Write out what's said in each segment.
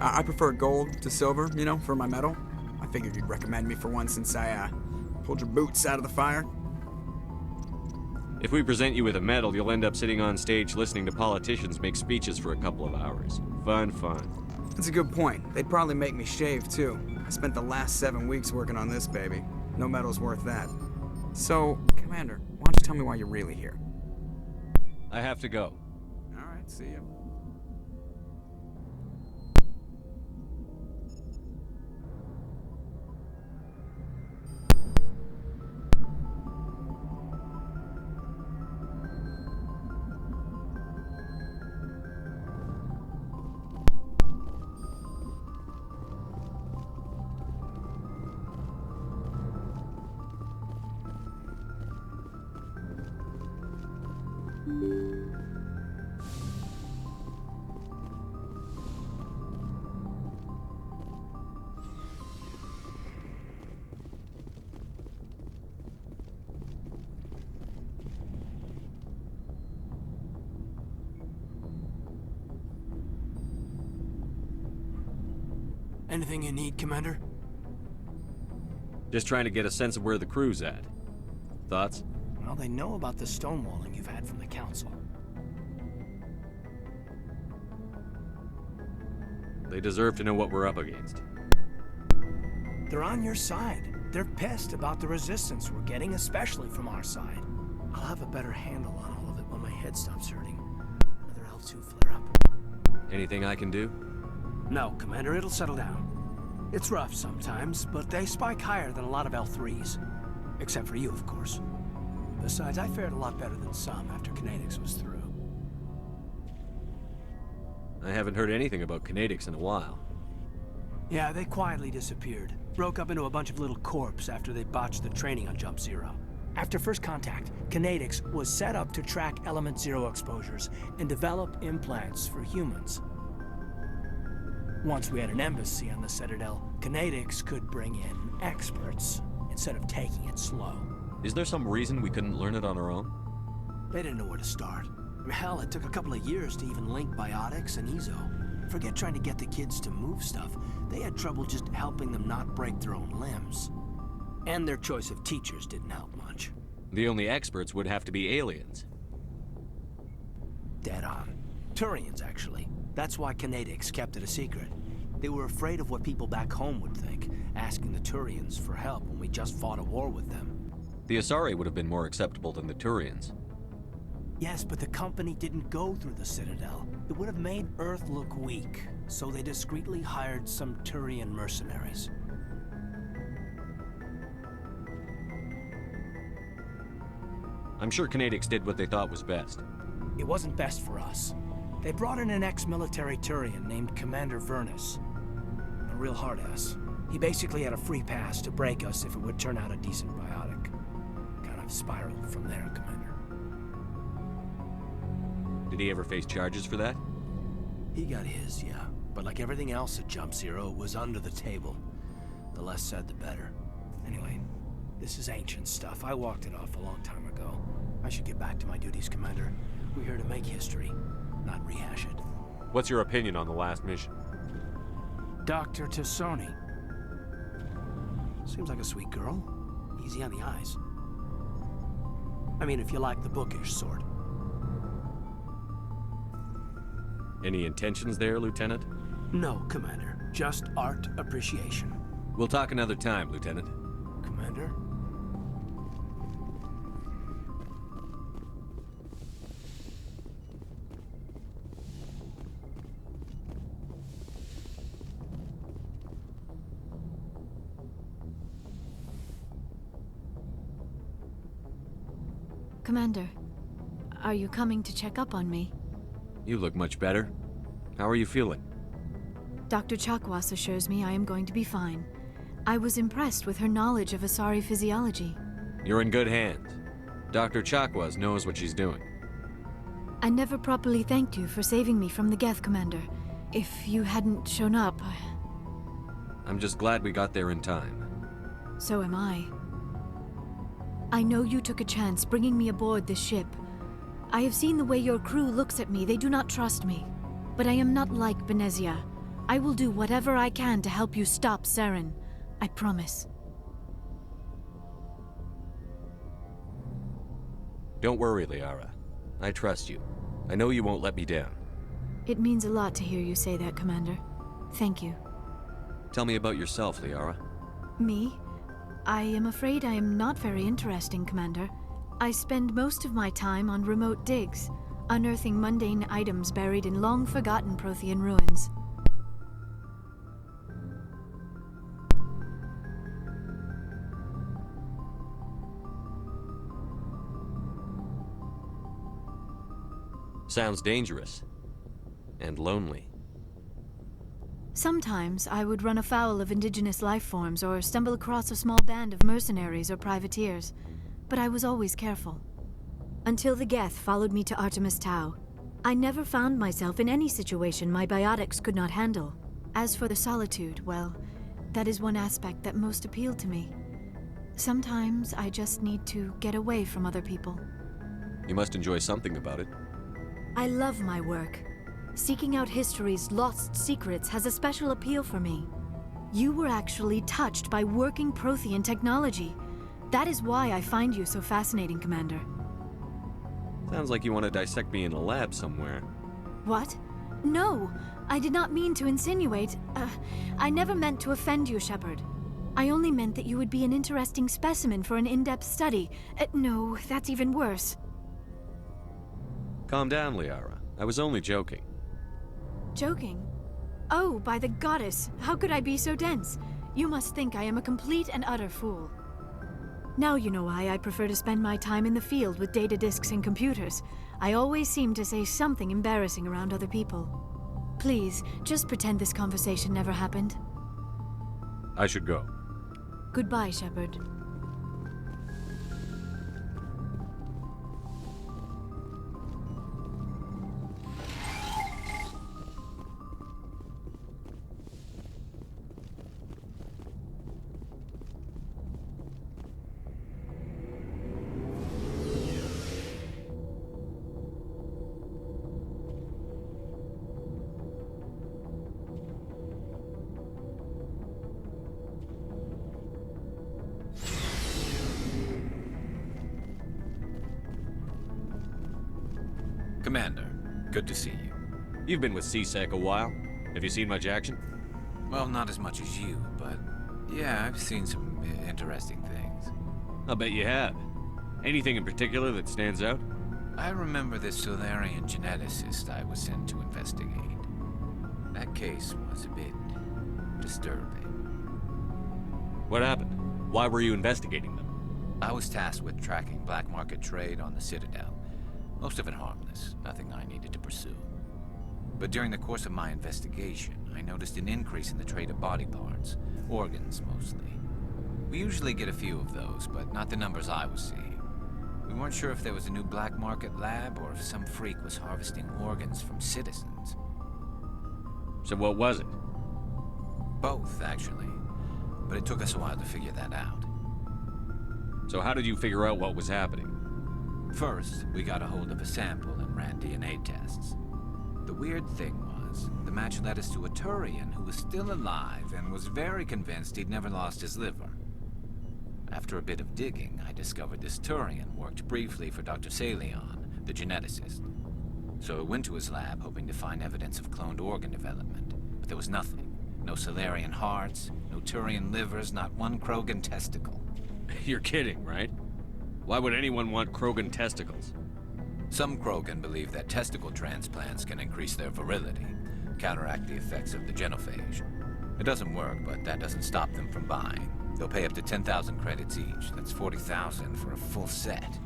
I prefer gold to silver, for my medal. I figured you'd recommend me for one since I pulled your boots out of the fire. If we present you with a medal, you'll end up sitting on stage listening to politicians make speeches for a couple of hours. Fun. That's a good point. They'd probably make me shave, too. I spent the last 7 weeks working on this baby. No medal's worth that. So, Commander, why don't you tell me why you're really here? I have to go. Alright, see ya. Anything you need, Commander? Just trying to get a sense of where the crew's at. Thoughts? Well, they know about the stonewalling you've had from the Council. They deserve to know what we're up against. They're on your side. They're pissed about the resistance we're getting, especially from our side. I'll have a better handle on all of it when my head stops hurting. Another L2 flare-up. Anything I can do? No, Commander, it'll settle down. It's rough sometimes, but they spike higher than a lot of L3s. Except for you, of course. Besides, I fared a lot better than some after Kinetics was through. I haven't heard anything about Kinetics in a while. Yeah, they quietly disappeared. Broke up into a bunch of little corps after they botched the training on Jump Zero. After first contact, Kinetics was set up to track Element Zero exposures and develop implants for humans. Once we had an embassy on the Citadel, Kinetics could bring in experts instead of taking it slow. Is there some reason we couldn't learn it on our own? They didn't know where to start. Hell, it took a couple of years to even link Biotics and Ezo. Forget trying to get the kids to move stuff. They had trouble just helping them not break their own limbs. And their choice of teachers didn't help much. The only experts would have to be aliens. Dead on. Turians, actually. That's why Kinetics kept it a secret. They were afraid of what people back home would think, asking the Turians for help when we just fought a war with them. The Asari would have been more acceptable than the Turians. Yes, but the company didn't go through the Citadel. It would have made Earth look weak, so they discreetly hired some Turian mercenaries. I'm sure Kinetics did what they thought was best. It wasn't best for us. They brought in an ex-military Turian named Commander Vernus. A real hard-ass. He basically had a free pass to break us if it would turn out a decent biotic. Kind of spiraled from there, Commander. Did he ever face charges for that? He got his, yeah. But like everything else at Jump Zero, it was under the table. The less said, the better. Anyway, this is ancient stuff. I walked it off a long time ago. I should get back to my duties, Commander. We're here to make history, not rehash it. What's your opinion on the last mission? Dr. Tassoni. Seems like a sweet girl. Easy on the eyes. I mean, if you like the bookish sort. Any intentions there, Lieutenant? No, Commander. Just art appreciation. We'll talk another time, Lieutenant. Commander? Commander, are you coming to check up on me? You look much better. How are you feeling? Dr. Chakwas assures me I am going to be fine. I was impressed with her knowledge of Asari physiology. You're in good hands. Dr. Chakwas knows what she's doing. I never properly thanked you for saving me from the Geth, Commander. If you hadn't shown up, I'm just glad we got there in time. so am I. I know you took a chance bringing me aboard this ship. I have seen the way your crew looks at me. They do not trust me. But I am not like Benezia. I will do whatever I can to help you stop Saren. I promise. Don't worry, Liara. I trust you. I know you won't let me down. It means a lot to hear you say that, Commander. Thank you. Tell me about yourself, Liara. Me? I am afraid I am not very interesting, Commander. I spend most of my time on remote digs, unearthing mundane items buried in long-forgotten Prothean ruins. Sounds dangerous. And lonely. Sometimes I would run afoul of indigenous life forms or stumble across a small band of mercenaries or privateers, but I was always careful. Until the Geth followed me to Artemis Tau, I never found myself in any situation my biotics could not handle. As for the solitude, well, that is one aspect that most appealed to me. Sometimes I just need to get away from other people. You must enjoy something about it. I love my work. Seeking out history's lost secrets has a special appeal for me. You were actually touched by working Prothean technology. That is why I find you so fascinating, Commander. Sounds like you want to dissect me in a lab somewhere. What? No, I did not mean to insinuate. I never meant to offend you, Shepard. I only meant that you would be an interesting specimen for an in-depth study. No, that's even worse. Calm down, Liara. I was only joking. Joking? Oh, by the goddess, how could I be so dense? You must think I am a complete and utter fool. Now you know why I prefer to spend my time in the field with data disks and computers. I always seem to say something embarrassing around other people. Please, just pretend this conversation never happened. I should go. Goodbye, Shepard. Commander, good to see you. You've been with CSEC a while. Have you seen much action? Well, not as much as you, but yeah, I've seen some interesting things. I'll bet you have. Anything in particular that stands out? I remember this Solarian geneticist I was sent to investigate. That case was a bit disturbing. What happened? Why were you investigating them? I was tasked with tracking black market trade on the Citadel. Most of it harmless, nothing I needed to pursue. But during the course of my investigation, I noticed an increase in the trade of body parts, organs mostly. We usually get a few of those, but not the numbers I was seeing. We weren't sure if there was a new black market lab or if some freak was harvesting organs from citizens. So what was it? Both, actually. But it took us a while to figure that out. So how did you figure out what was happening? First, we got a hold of a sample and ran DNA tests. The weird thing was, the match led us to a Turian who was still alive and was very convinced he'd never lost his liver. After a bit of digging, I discovered this Turian worked briefly for Dr. Salion, the geneticist. So I went to his lab hoping to find evidence of cloned organ development, but there was nothing. No Solarian hearts, no Turian livers, not one Krogan testicle. You're kidding, right? Why would anyone want Krogan testicles? Some Krogan believe that testicle transplants can increase their virility, counteract the effects of the genophage. It doesn't work, but that doesn't stop them from buying. They'll pay up to 10,000 credits each. That's 40,000 for a full set.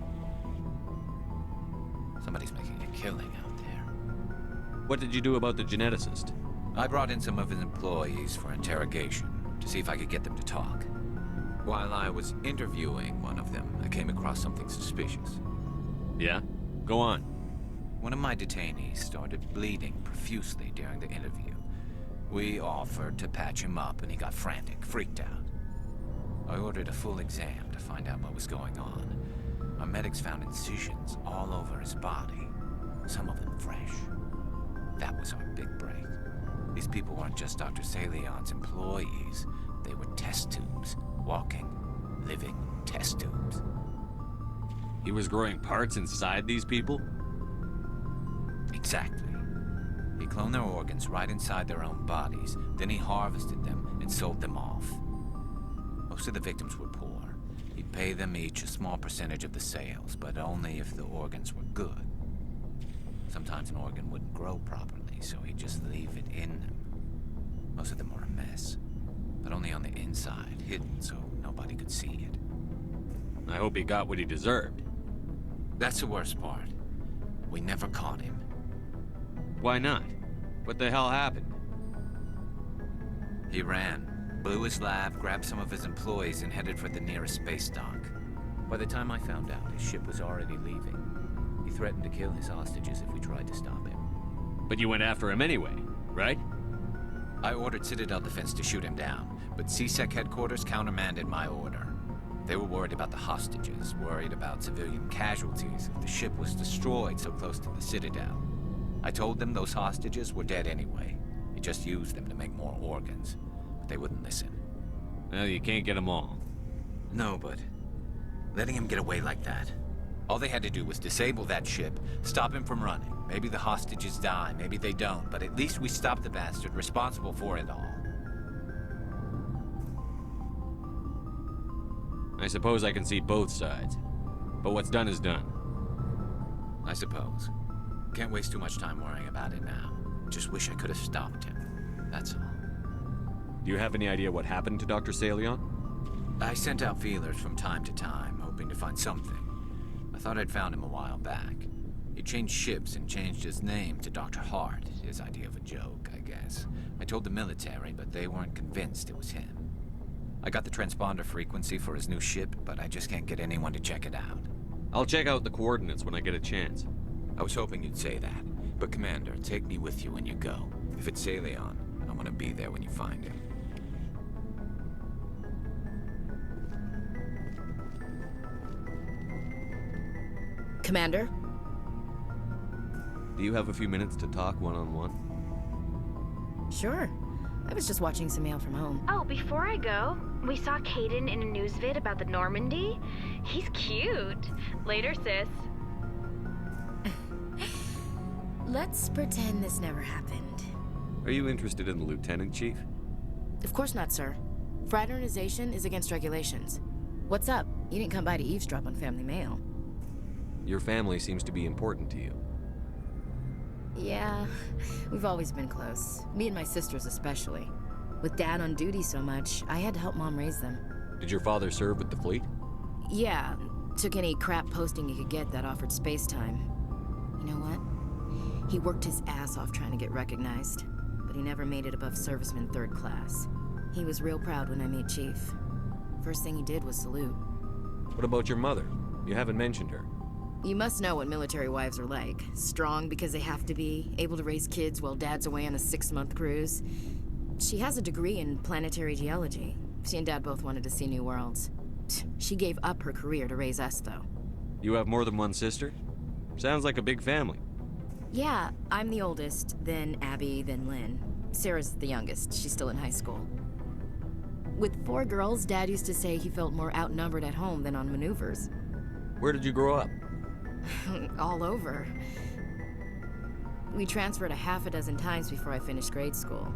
Somebody's making a killing out there. What did you do about the geneticist? I brought in some of his employees for interrogation, to see if I could get them to talk. While I was interviewing one of them, I came across something suspicious. Yeah? Go on. One of my detainees started bleeding profusely during the interview. We offered to patch him up and he got frantic, freaked out. I ordered a full exam to find out what was going on. Our medics found incisions all over his body, some of them fresh. That was our big break. These people weren't just Dr. Salion's employees. They were test tubes. Walking, living test tubes. He was growing parts inside these people? Exactly. He cloned their organs right inside their own bodies. Then he harvested them and sold them off. Most of the victims were poor. He'd pay them each a small percentage of the sales, but only if the organs were good. Sometimes an organ wouldn't grow properly, so he'd just leave it in them. Most of them were a mess, but only on the inside, hidden so nobody could see it. I hope he got what he deserved. That's the worst part. We never caught him. Why not? What the hell happened? He ran, blew his lab, grabbed some of his employees, and headed for the nearest space dock. By the time I found out, his ship was already leaving. He threatened to kill his hostages if we tried to stop him. But you went after him anyway, right? I ordered Citadel Defense to shoot him down, but CSEC headquarters countermanded my order. They were worried about the hostages, worried about civilian casualties if the ship was destroyed so close to the Citadel. I told them those hostages were dead anyway. He just used them to make more organs. But they wouldn't listen. Well, you can't get them all. No, but letting him get away like that. All they had to do was disable that ship, stop him from running. Maybe the hostages die, maybe they don't, but at least we stopped the bastard responsible for it all. I suppose I can see both sides. But what's done is done. I suppose. Can't waste too much time worrying about it now. Just wish I could have stopped him. That's all. Do you have any idea what happened to Dr. Salion? I sent out feelers from time to time, hoping to find something. I thought I'd found him a while back. He changed ships and changed his name to Dr. Hart, his idea of a joke, I guess. I told the military, but they weren't convinced it was him. I got the transponder frequency for his new ship, but I just can't get anyone to check it out. I'll check out the coordinates when I get a chance. I was hoping you'd say that. But Commander, take me with you when you go. If it's Salion, I want to be there when you find him. Commander? Do you have a few minutes to talk one-on-one? Sure. I was just watching some mail from home. Oh, before I go, we saw Caden in a news vid about the Normandy. He's cute. Later, sis. Let's pretend this never happened. Are you interested in the Lieutenant Chief? Of course not, sir. Fraternization is against regulations. What's up? You didn't come by to eavesdrop on family mail. Your family seems to be important to you. Yeah, we've always been close. Me and my sisters especially. With Dad on duty so much, I had to help Mom raise them. Did your father serve with the fleet? Yeah, took any crap posting he could get that offered space time. You know what? He worked his ass off trying to get recognized, but he never made it above serviceman 3rd class. He was real proud when I made Chief. First thing he did was salute. What about your mother? You haven't mentioned her. You must know what military wives are like. Strong because they have to be, able to raise kids while Dad's away on a 6-month cruise. She has a degree in planetary geology. She and Dad both wanted to see new worlds. She gave up her career to raise us, though. You have more than one sister? Sounds like a big family. Yeah, I'm the oldest, then Abby, then Lynn. Sarah's the youngest. She's still in high school. With 4 girls, Dad used to say he felt more outnumbered at home than on maneuvers. Where did you grow up? All over. We transferred a half a dozen times before I finished grade school.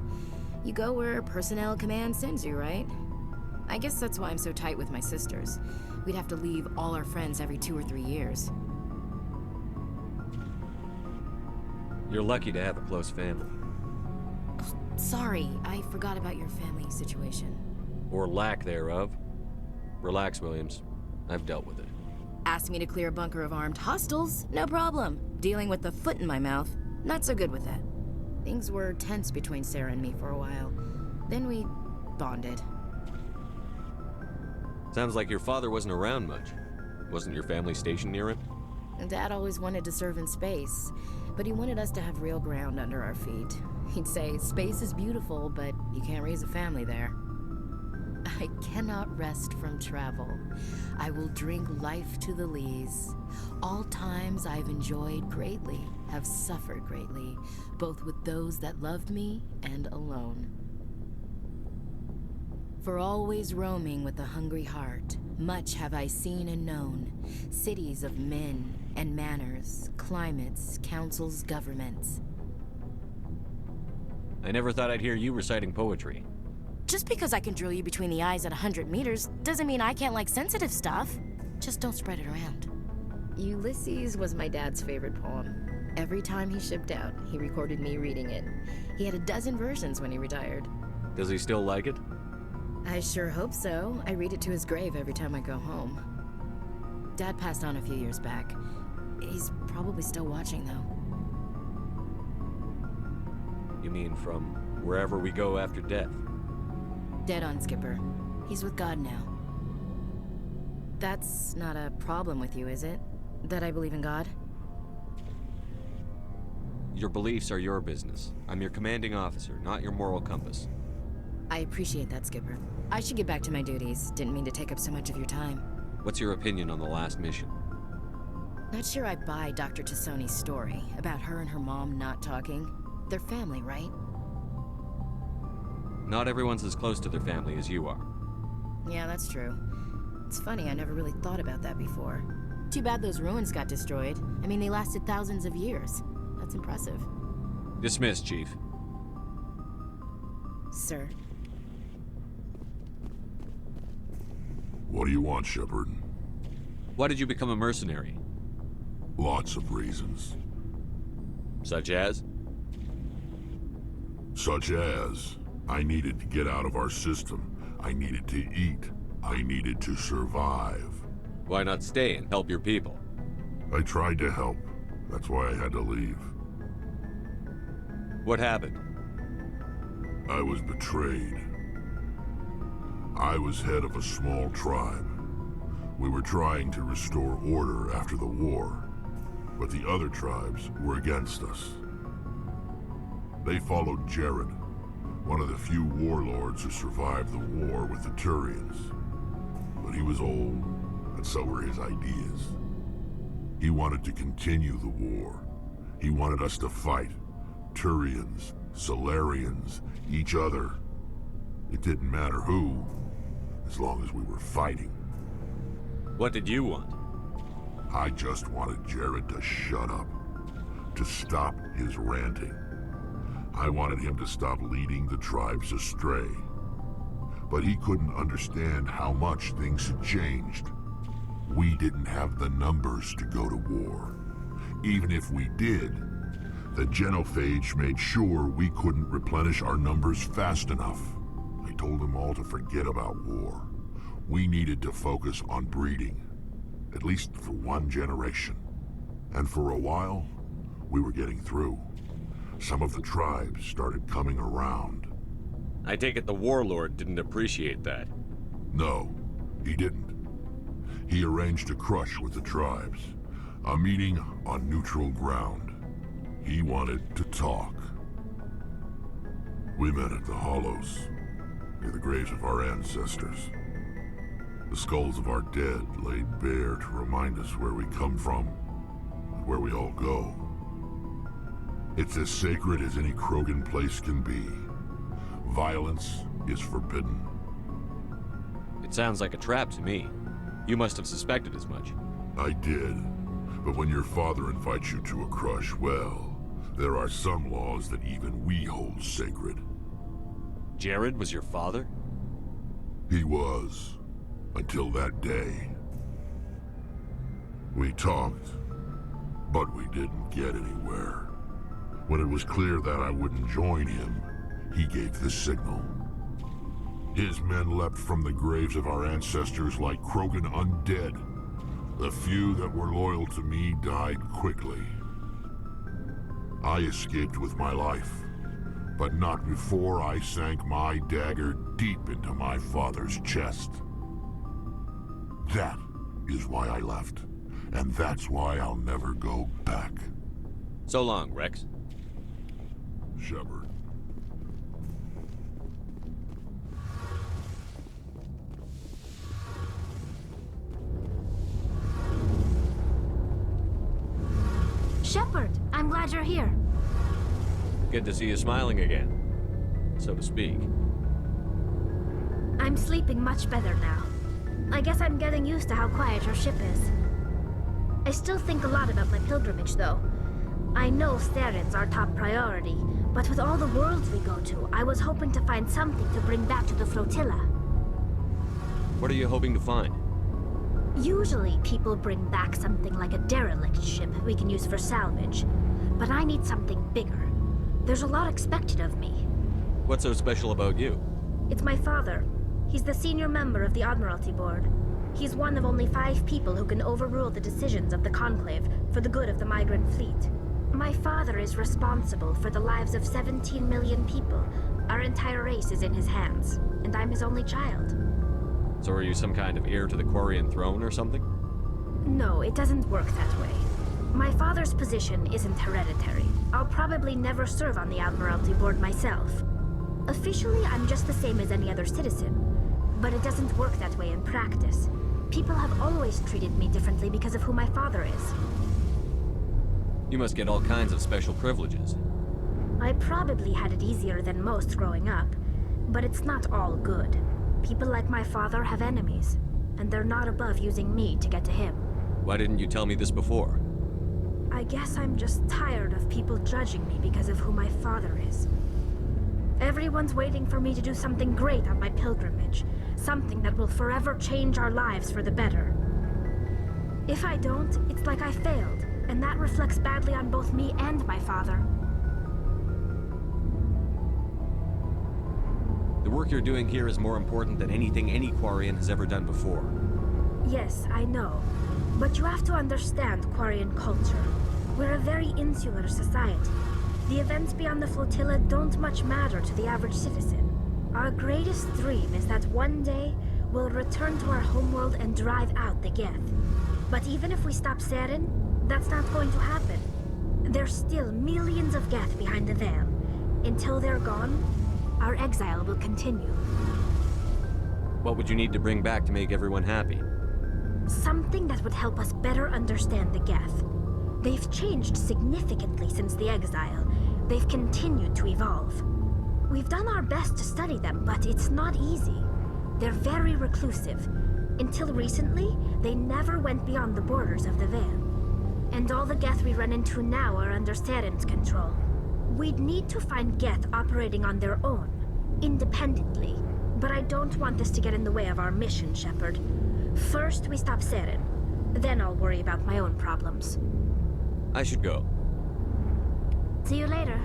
You go where personnel command sends you, right? I guess that's why I'm so tight with my sisters. We'd have to leave all our friends every 2 or 3 years. You're lucky to have a close family. Sorry, I forgot about your family situation. Or lack thereof. Relax, Williams. I've dealt with it. Asked me to clear a bunker of armed hostiles? No problem. Dealing with the foot in my mouth? Not so good with that. Things were tense between Sarah and me for a while. Then we bonded. Sounds like your father wasn't around much. Wasn't your family stationed near him? Dad always wanted to serve in space, but he wanted us to have real ground under our feet. He'd say, space is beautiful, but you can't raise a family there. I cannot rest from travel. I will drink life to the lees. All times I've enjoyed greatly, have suffered greatly, both with those that loved me and alone. For always roaming with a hungry heart, much have I seen and known. Cities of men and manners, climates, councils, governments. I never thought I'd hear you reciting poetry. Just because I can drill you between the eyes at 100 meters doesn't mean I can't like sensitive stuff. Just don't spread it around. Ulysses was my dad's favorite poem. Every time he shipped out, he recorded me reading it. He had a dozen versions when he retired. Does he still like it? I sure hope so. I read it to his grave every time I go home. Dad passed on a few years back. He's probably still watching, though. You mean from wherever we go after death? Dead on, Skipper. He's with God now. That's not a problem with you, is it? That I believe in God? Your beliefs are your business. I'm your commanding officer, not your moral compass. I appreciate that, Skipper. I should get back to my duties. Didn't mean to take up so much of your time. What's your opinion on the last mission? Not sure I buy Dr. Tassoni's story about her and her mom not talking. They're family, right? Not everyone's as close to their family as you are. Yeah, that's true. It's funny, I never really thought about that before. Too bad those ruins got destroyed. I mean, they lasted thousands of years. That's impressive. Dismissed, Chief. Sir. What do you want, Shepard? Why did you become a mercenary? Lots of reasons. Such as? Such as, I needed to get out of our system. I needed to eat. I needed to survive. Why not stay and help your people? I tried to help. That's why I had to leave. What happened? I was betrayed. I was head of a small tribe. We were trying to restore order after the war, but the other tribes were against us. They followed Jared, one of the few warlords who survived the war with the Turians. But he was old, and so were his ideas. He wanted to continue the war. He wanted us to fight. Turians, Solarians, each other. It didn't matter who, as long as we were fighting. What did you want? I just wanted Jared to shut up, to stop his ranting. I wanted him to stop leading the tribes astray. But he couldn't understand how much things had changed. We didn't have the numbers to go to war. Even if we did, the genophage made sure we couldn't replenish our numbers fast enough. I told them all to forget about war. We needed to focus on breeding, at least for one generation. And for a while, we were getting through. Some of the tribes started coming around. I take it the warlord didn't appreciate that. No, he didn't. He arranged a crush with the tribes, a meeting on neutral ground. He wanted to talk. We met at the Hollows, near the graves of our ancestors. The skulls of our dead laid bare to remind us where we come from and where we all go. It's as sacred as any Krogan place can be. Violence is forbidden. It sounds like a trap to me. You must have suspected as much. I did. But when your father invites you to a crush, well, there are some laws that even we hold sacred. Jared was your father? He was. Until that day. We talked, but we didn't get anywhere. When it was clear that I wouldn't join him, he gave the signal. His men leapt from the graves of our ancestors like Krogan undead. The few that were loyal to me died quickly. I escaped with my life, but not before I sank my dagger deep into my father's chest. That is why I left, and that's why I'll never go back. So long, Rex. Shepard. Shepard, I'm glad you're here. Good to see you smiling again, so to speak. I'm sleeping much better now. I guess I'm getting used to how quiet your ship is. I still think a lot about my pilgrimage, though. I know Steren's our top priority, but with all the worlds we go to, I was hoping to find something to bring back to the flotilla. What are you hoping to find? Usually, people bring back something like a derelict ship we can use for salvage. But I need something bigger. There's a lot expected of me. What's so special about you? It's my father. He's the senior member of the Admiralty Board. He's one of only 5 people who can overrule the decisions of the Conclave for the good of the migrant fleet. My father is responsible for the lives of 17 million people. Our entire race is in his hands, and I'm his only child. So are you some kind of heir to the Quarian throne or something? No, it doesn't work that way. My father's position isn't hereditary. I'll probably never serve on the Admiralty Board myself. Officially, I'm just the same as any other citizen. But it doesn't work that way in practice. People have always treated me differently because of who my father is. You must get all kinds of special privileges. I probably had it easier than most growing up, but it's not all good. People like my father have enemies, and they're not above using me to get to him. Why didn't you tell me this before? I guess I'm just tired of people judging me because of who my father is. Everyone's waiting for me to do something great on my pilgrimage, something that will forever change our lives for the better. If I don't, it's like I failed, and that reflects badly on both me and my father. The work you're doing here is more important than anything any Quarian has ever done before. Yes, I know. But you have to understand Quarian culture. We're a very insular society. The events beyond the flotilla don't much matter to the average citizen. Our greatest dream is that one day we'll return to our homeworld and drive out the Geth. But even if we stop Saren, that's not going to happen. There's still millions of Geth behind the veil. Until they're gone, our exile will continue. What would you need to bring back to make everyone happy? Something that would help us better understand the Geth. They've changed significantly since the exile. They've continued to evolve. We've done our best to study them, but it's not easy. They're very reclusive. Until recently, they never went beyond the borders of the Veil. And all the Geth we run into now are under Saren's control. We'd need to find Geth operating on their own, independently. But I don't want this to get in the way of our mission, Shepard. First, we stop Saren. Then I'll worry about my own problems. I should go. See you later.